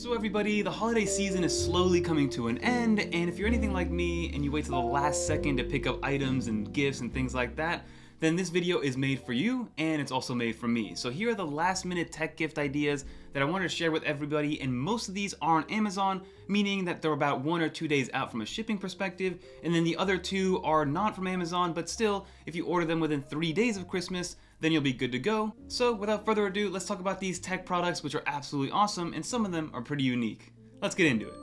So everybody, the holiday season is slowly coming to an end, and if you're anything like me and you wait till the last second to pick up items and gifts and things like that, then this video is made for you, and it's also made for me. So here are the last minute tech gift ideas that I wanted to share with everybody, and most of these are on Amazon, meaning that they're about 1 or 2 days out from a shipping perspective, and then the other 2 are not from Amazon, but still, if you order them within 3 days of Christmas, then you'll be good to go. So without further ado, let's talk about these tech products, which are absolutely awesome, and some of them are pretty unique. Let's get into it.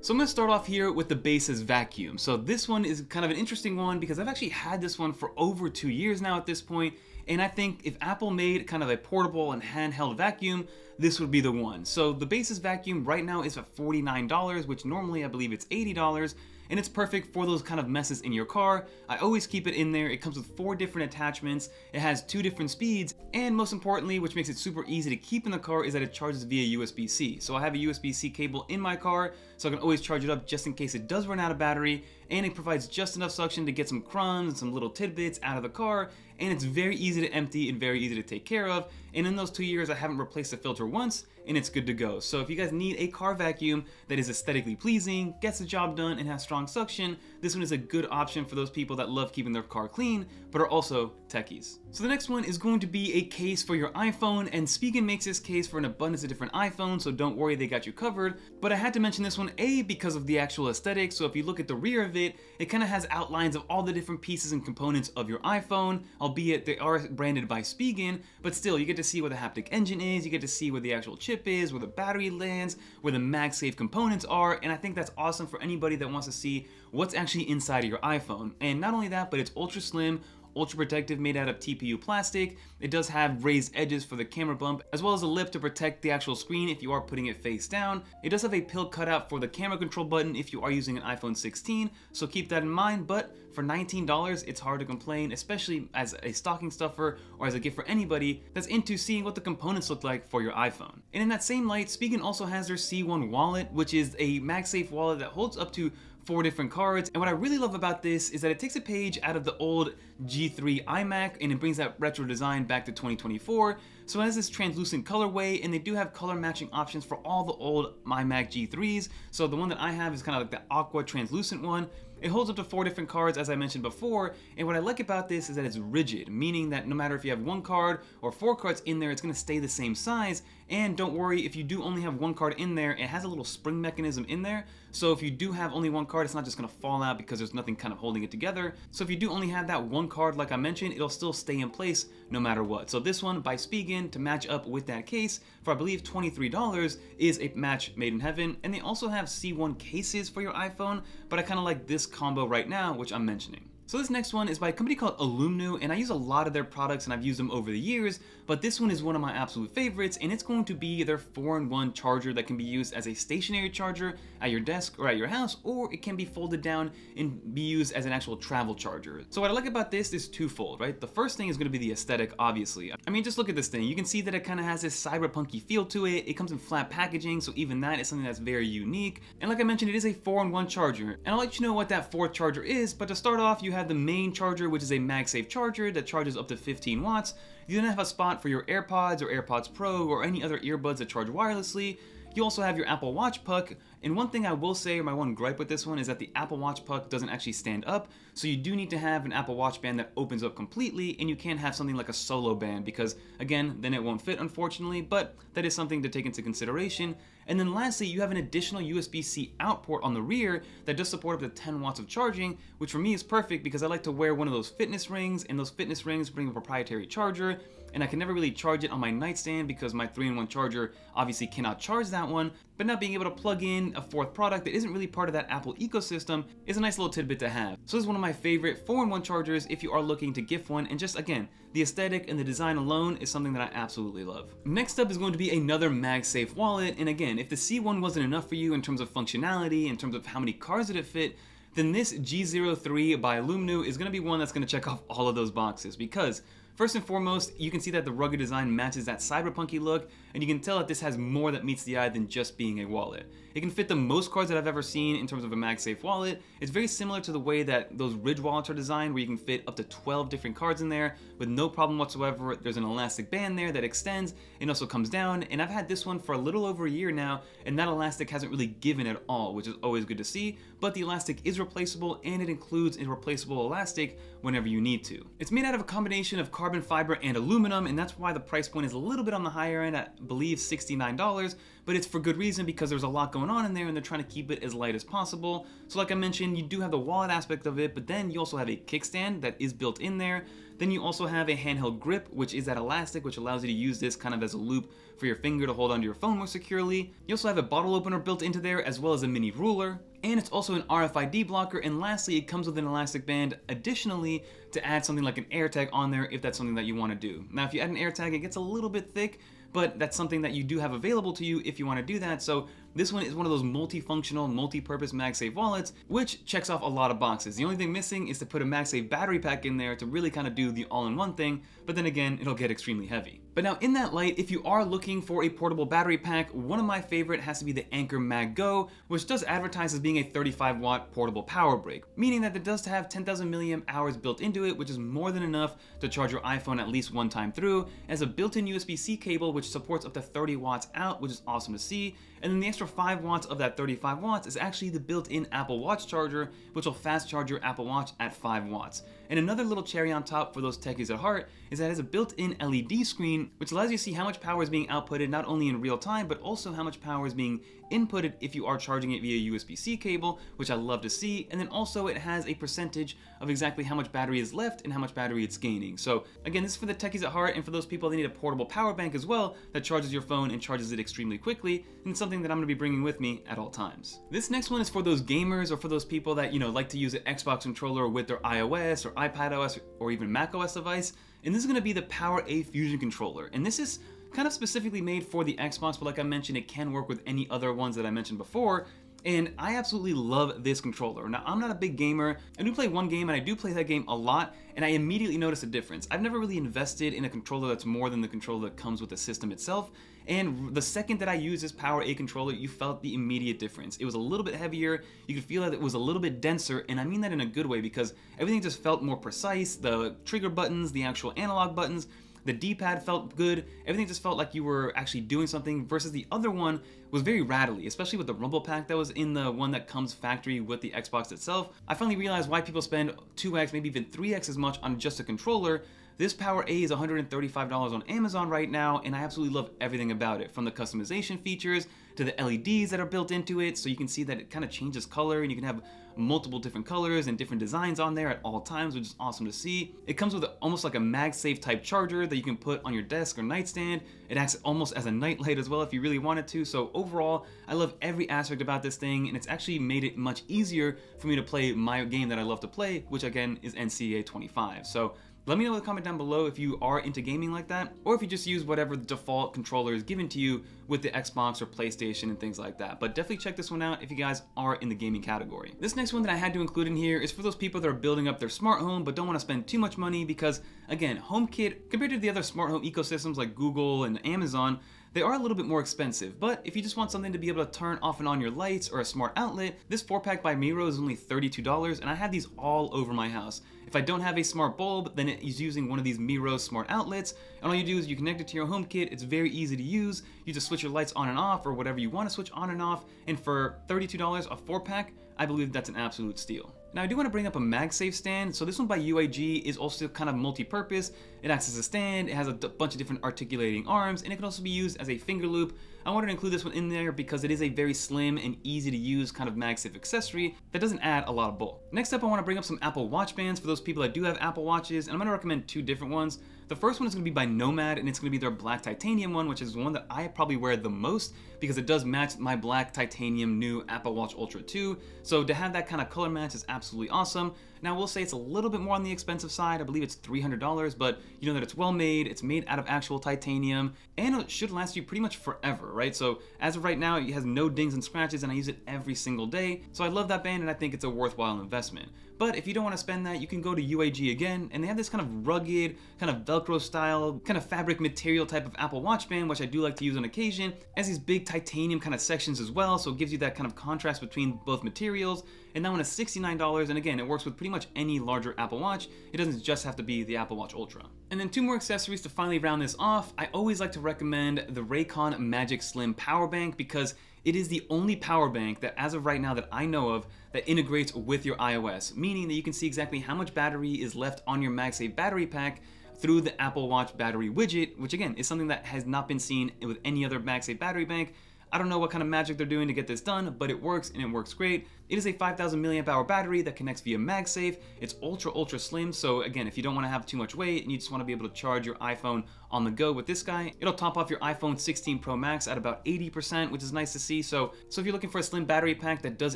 So I'm going to start off here with the Baseus Vacuum. So this one is kind of an interesting one because I've actually had this one for over 2 years now at this point, and I think if Apple made kind of a portable and handheld vacuum, this would be the one. So the Baseus Vacuum right now is at $49, which normally I believe it's $80, and it's perfect for those kind of messes in your car. I always keep it in there. It comes with 4 different attachments. It has 2 different speeds, and most importantly, which makes it super easy to keep in the car, is that it charges via USB-C. So I have a USB-C cable in my car, so I can always charge it up just in case it does run out of battery, and it provides just enough suction to get some crumbs and some little tidbits out of the car, and it's very easy to empty and very easy to take care of. And in those 2 years, I haven't replaced the filter once, and it's good to go. So if you guys need a car vacuum that is aesthetically pleasing, gets the job done, and has strong suction, this one is a good option for those people that love keeping their car clean, but are also techies. So the next one is going to be a case for your iPhone, and Spigen makes this case for an abundance of different iPhones, so don't worry, they got you covered. But I had to mention this one, A, because of the actual aesthetic. So if you look at the rear of it, it kind of has outlines of all the different pieces and components of your iPhone, albeit they are branded by Spigen, but still, you get to see where the haptic engine is, you get to see where the actual chip is, where the battery lands, where the MagSafe components are, and I think that's awesome for anybody that wants to see what's actually inside of your iPhone. And not only that, but it's ultra slim, ultra protective, made out of TPU plastic. It does have raised edges for the camera bump, as well as a lip to protect the actual screen if you are putting it face down. It does have a pill cutout for the camera control button if you are using an iPhone 16, so keep that in mind. But for $19, it's hard to complain, especially as a stocking stuffer or as a gift for anybody that's into seeing what the components look like for your iPhone. And in that same light, Spigen also has their C1 Wallet, which is a MagSafe wallet that holds up to 4 different cards. And what I really love about this is that it takes a page out of the old G3 iMac and it brings that retro design back to 2024. So it has this translucent colorway, and they do have color matching options for all the old iMac G3s. So the one that I have is kind of like the aqua translucent one. It holds up to 4 different cards, as I mentioned before, and what I like about this is that it's rigid, meaning that no matter if you have 1 card or 4 cards in there, it's going to stay the same size. And don't worry, if you do only have 1 card in there, it has a little spring mechanism in there, so if you do have only 1 card, it's not just going to fall out because there's nothing kind of holding it together. So if you do only have that 1 card, like I mentioned, it'll still stay in place no matter what. So this one by Spigen, to match up with that case, for I believe $23, is a match made in heaven. And they also have C1 cases for your iPhone, but I kind of like this combo right now, which I'm mentioning. So this next one is by a company called Aulumu, and I use a lot of their products and I've used them over the years, but this one is one of my absolute favorites, and it's going to be their 4-in-1 charger that can be used as a stationary charger at your desk or at your house, or it can be folded down and be used as an actual travel charger. So what I like about this is twofold, right? The first thing is going to be the aesthetic, obviously. I mean, just look at this thing. You can see that it kind of has this cyberpunky feel to it. It comes in flat packaging, so even that is something that's very unique. And like I mentioned, it is a 4-in-1 charger, and I'll let you know what that 4th charger is, but to start off, you have the main charger, which is a MagSafe charger that charges up to 15 watts. You then have a spot for your AirPods or AirPods Pro or any other earbuds that charge wirelessly. You also have your Apple Watch puck, and one thing I will say, or my one gripe with this one, is that the Apple Watch puck doesn't actually stand up, so you do need to have an Apple Watch band that opens up completely, and you can't have something like a solo band because, again, then it won't fit, unfortunately, but that is something to take into consideration. And then lastly, you have an additional USB-C out port on the rear that does support up to 10 watts of charging, which for me is perfect because I like to wear one of those fitness rings, and those fitness rings bring a proprietary charger, and I can never really charge it on my nightstand because my 3-in-1 charger obviously cannot charge that one. But not being able to plug in a 4th product that isn't really part of that Apple ecosystem is a nice little tidbit to have. So this is one of my favorite 4-in-1 chargers if you are looking to gift one, and just again, the aesthetic and the design alone is something that I absolutely love. Next up is going to be another MagSafe wallet, and again, if the C1 wasn't enough for you in terms of functionality, in terms of how many cards did it fit, then this G03 by Aulumu is going to be one that's going to check off all of those boxes because First and foremost, you can see that the rugged design matches that cyberpunky look, and you can tell that this has more that meets the eye than just being a wallet. It can fit the most cards that I've ever seen in terms of a MagSafe wallet. It's very similar to the way that those Ridge wallets are designed, where you can fit up to 12 different cards in there with no problem whatsoever. There's an elastic band there that extends and also comes down, and I've had this one for a little over a year now, and that elastic hasn't really given at all, which is always good to see, but the elastic is replaceable, and it includes a replaceable elastic whenever you need to. It's made out of a combination of carbon fiber and aluminum, and that's why the price point is a little bit on the higher end at, I believe, $69, but it's for good reason because there's a lot going on in there and they're trying to keep it as light as possible. So like I mentioned, you do have the wallet aspect of it, but then you also have a kickstand that is built in there. Then you also have a handheld grip, which is that elastic, which allows you to use this kind of as a loop for your finger to hold onto your phone more securely. You also have a bottle opener built into there, as well as a mini ruler. And it's also an RFID blocker, and lastly, it comes with an elastic band additionally to add something like an AirTag on there if that's something that you want to do. Now, if you add an AirTag, it gets a little bit thick, but that's something that you do have available to you if you want to do that. So this one is one of those multifunctional, multi-purpose MagSafe wallets, which checks off a lot of boxes. The only thing missing is to put a MagSafe battery pack in there to really kind of do the all-in-one thing, but then again, it'll get extremely heavy. But now in that light, if you are looking for a portable battery pack, one of my favorite has to be the Anker MagGo, which does advertise as being a 35-watt portable power brick, meaning that it does have 10,000 milliamp hours built into it, which is more than enough to charge your iPhone at least one time through. It has a built-in USB-C cable, which supports up to 30 watts out, which is awesome to see. And then the extra 5 watts of that 35 watts is actually the built-in Apple Watch charger, which will fast charge your Apple Watch at 5 watts. And another little cherry on top for those techies at heart is that it has a built-in LED screen, which allows you to see how much power is being outputted not only in real time, but also how much power is being inputted if you are charging it via USB-C cable, which I love to see. And then also it has a percentage of exactly how much battery is left and how much battery it's gaining. So again, this is for the techies at heart, and for those people that need a portable power bank as well that charges your phone and charges it extremely quickly, and it's something that I'm going to be bringing with me at all times. This next one is for those gamers or for those people that, like to use an Xbox controller with their iOS or iPadOS or even macOS device. And this is going to be the Power A Fusion controller. And this is kind of specifically made for the Xbox, but like I mentioned, it can work with any other ones that I mentioned before. And I absolutely love this controller. Now, I'm not a big gamer. I do play one game, and I do play that game a lot, and I immediately notice a difference. I've never really invested in a controller that's more than the controller that comes with the system itself. And the second that I used this Power A controller, you felt the immediate difference. It was a little bit heavier, you could feel that it was a little bit denser, and I mean that in a good way because everything just felt more precise. The trigger buttons, the actual analog buttons, the D-pad felt good. Everything just felt like you were actually doing something, versus the other one was very rattly, especially with the rumble pack that was in the one that comes factory with the Xbox itself. I finally realized why people spend 2x, maybe even 3x as much on just a controller. This Power A is $135 on Amazon right now, and I absolutely love everything about it, from the customization features to the LEDs that are built into it, so you can see that it kind of changes color and you can have multiple different colors and different designs on there at all times, which is awesome to see. It comes with almost like a MagSafe type charger that you can put on your desk or nightstand. It acts almost as a nightlight as well if you really wanted to. So overall, I love every aspect about this thing, and it's actually made it much easier for me to play my game that I love to play, which again is NCAA 25. So let me know in the comment down below if you are into gaming like that, or if you just use whatever the default controller is given to you with the Xbox or PlayStation and things like that. But definitely check this one out if you guys are in the gaming category. This next one that I had to include in here is for those people that are building up their smart home but don't want to spend too much money, because again, HomeKit, compared to the other smart home ecosystems like Google and Amazon, they are a little bit more expensive. But if you just want something to be able to turn off and on your lights or a smart outlet, this 4-pack by Meross is only $32, and I have these all over my house. If I don't have a smart bulb, then it is using one of these Meross smart outlets, and all you do is you connect it to your HomeKit. It's very easy to use. You just switch your lights on and off, or whatever you want to switch on and off, and for $32 a 4-pack, I believe that's an absolute steal. Now, I do want to bring up a MagSafe stand. So this one by UAG is also kind of multi-purpose. It acts as a stand, it has a bunch of different articulating arms, and it can also be used as a finger loop. I wanted to include this one in there because it is a very slim and easy to use kind of MagSafe accessory that doesn't add a lot of bulk. Next up, I want to bring up some Apple Watch bands for those people that do have Apple Watches, and I'm going to recommend two different ones. The first one is going to be by Nomad, and it's going to be their black titanium one, which is the one that I probably wear the most because it does match my black titanium new Apple Watch Ultra 2. So to have that kind of color match is absolutely awesome. Now, I will say it's a little bit more on the expensive side. I believe it's $300, but you know that it's well made, it's made out of actual titanium, and it should last you pretty much forever, right? So as of right now, it has no dings and scratches, and I use it every single day. So I love that band, and I think it's a worthwhile investment. But if you don't want to spend that, you can go to UAG again, and they have this kind of rugged, kind of Velcro style, kind of fabric material type of Apple Watch band, which I do like to use on occasion. It has these big titanium kind of sections as well, so it gives you that kind of contrast between both materials. And that one is $69, and again, it works with pretty much any larger Apple Watch. It doesn't just have to be the Apple Watch Ultra. And then two more accessories to finally round this off. I always like to recommend the Raycon Magic Slim power bank because it is the only power bank that, as of right now, that I know of that integrates with your iOS, meaning that you can see exactly how much battery is left on your MagSafe battery pack through the Apple Watch battery widget, which again is something that has not been seen with any other MagSafe battery bank. I don't know what kind of magic they're doing to get this done, but it works and it works great. It is a 5,000 milliamp hour battery that connects via MagSafe. It's ultra slim, so again, if you don't want to have too much weight and you just want to be able to charge your iPhone on the go with this guy, it'll top off your iPhone 16 Pro Max at about 80%, which is nice to see. So if you're looking for a slim battery pack that does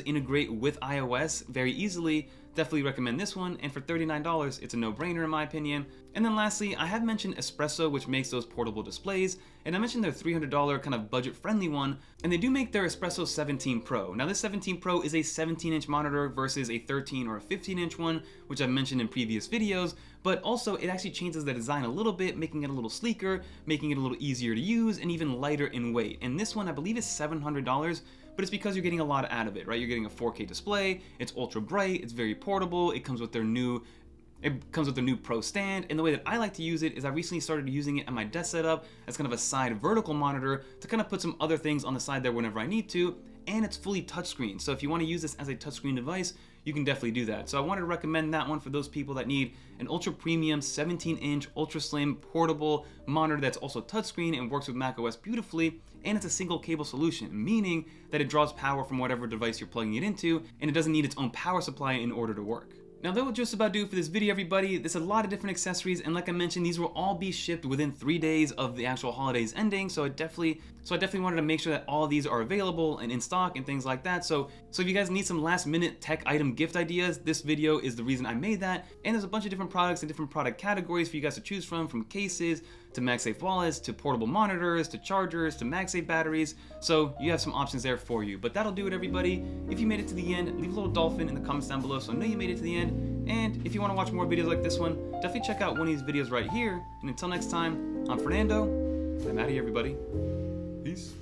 integrate with iOS very easily, definitely recommend this one, and for $39, it's a no-brainer in my opinion. And then lastly, I have mentioned Espresso, which makes those portable displays, and I mentioned their $300 kind of budget-friendly one, and they do make their Espresso 17 Pro. Now this 17 Pro is a 17-inch monitor versus a 13 or a 15-inch one, which I've mentioned in previous videos, but also it actually changes the design a little bit, making it a little sleeker, making it a little easier to use, and even lighter in weight. And this one I believe is $700, but it's because you're getting a lot out of it, right? You're getting a 4K display, it's ultra bright, it's very portable, it comes with their new Pro stand, and the way that I like to use it is I recently started using it at my desk setup as kind of a side vertical monitor to kind of put some other things on the side there whenever I need to, and it's fully touchscreen. So if you want to use this as a touchscreen device, you can definitely do that. So I wanted to recommend that one for those people that need an ultra premium 17-inch ultra slim portable monitor that's also touchscreen and works with macOS beautifully, and it's a single cable solution, meaning that it draws power from whatever device you're plugging it into, and it doesn't need its own power supply in order to work. Now that will just about do it for this video, everybody. There's a lot of different accessories, and like I mentioned, these will all be shipped within 3 days of the actual holidays ending, so I definitely wanted to make sure that all of these are available and in stock and things like that. So if you guys need some last minute tech item gift ideas, this video is the reason I made that. And there's a bunch of different products and different product categories for you guys to choose from cases to MagSafe wallets, to portable monitors, to chargers, to MagSafe batteries. So you have some options there for you. But that'll do it, everybody. If you made it to the end, leave a little dolphin in the comments down below so I know you made it to the end. And if you want to watch more videos like this one, definitely check out one of these videos right here. And until next time, I'm Fernando, and I'm out of here, everybody. Peace.